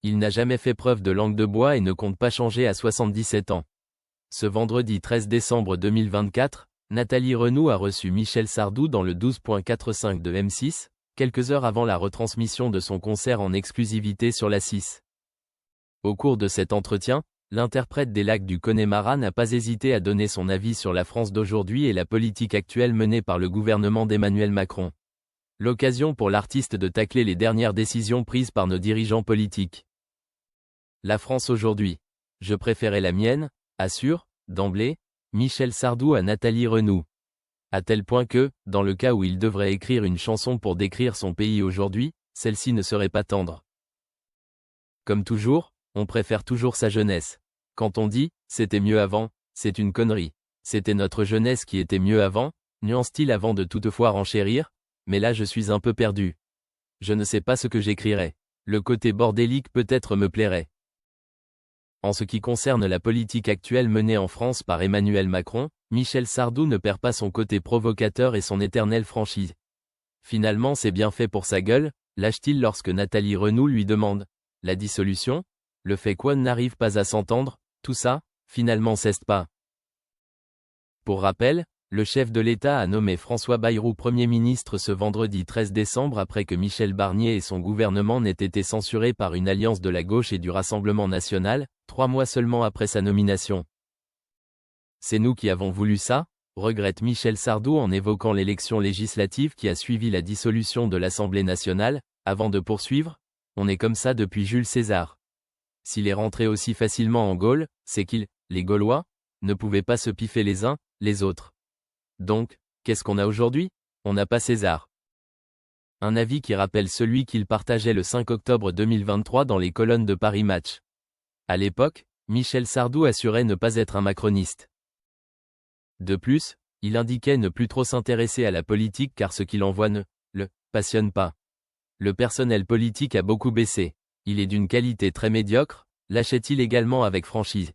Il n'a jamais fait preuve de langue de bois et ne compte pas changer à 77 ans. Ce vendredi 13 décembre 2024, Nathalie Renou a reçu Michel Sardou dans le 12.45 de M6, quelques heures avant la retransmission de son concert en exclusivité sur la 6. Au cours de cet entretien, l'interprète des Lacs du Connemara n'a pas hésité à donner son avis sur la France d'aujourd'hui et la politique actuelle menée par le gouvernement d'Emmanuel Macron. L'occasion pour l'artiste de tacler les dernières décisions prises par nos dirigeants politiques. La France aujourd'hui. Je préférais la mienne, assure, d'emblée, Michel Sardou à Nathalie Renou. À tel point que, dans le cas où il devrait écrire une chanson pour décrire son pays aujourd'hui, celle-ci ne serait pas tendre. Comme toujours, on préfère toujours sa jeunesse. Quand on dit « c'était mieux avant », c'est une connerie. C'était notre jeunesse qui était mieux avant, nuance-t-il avant de toutefois renchérir, mais là je suis un peu perdu. Je ne sais pas ce que j'écrirais. Le côté bordélique peut-être me plairait. En ce qui concerne la politique actuelle menée en France par Emmanuel Macron, Michel Sardou ne perd pas son côté provocateur et son éternelle franchise. Finalement c'est bien fait pour sa gueule, lâche-t-il lorsque Nathalie Renou lui demande « La dissolution ? Le fait qu'on n'arrive pas à s'entendre, tout ça, finalement cesse pas. » Pour rappel, le chef de l'État a nommé François Bayrou Premier ministre ce vendredi 13 décembre après que Michel Barnier et son gouvernement n'aient été censurés par une alliance de la gauche et du Rassemblement national, 3 mois seulement après sa nomination. C'est nous qui avons voulu ça, regrette Michel Sardou en évoquant l'élection législative qui a suivi la dissolution de l'Assemblée nationale, avant de poursuivre, on est comme ça depuis Jules César. S'il est rentré aussi facilement en Gaule, c'est qu'ils, les Gaulois, ne pouvaient pas se piffer les uns, les autres. Donc, qu'est-ce qu'on a aujourd'hui? On n'a pas César. Un avis qui rappelle celui qu'il partageait le 5 octobre 2023 dans les colonnes de Paris Match. À l'époque, Michel Sardou assurait ne pas être un macroniste. De plus, il indiquait ne plus trop s'intéresser à la politique car ce qu'il envoie ne le passionne pas. Le personnel politique a beaucoup baissé. Il est d'une qualité très médiocre, lâchait-il également avec franchise.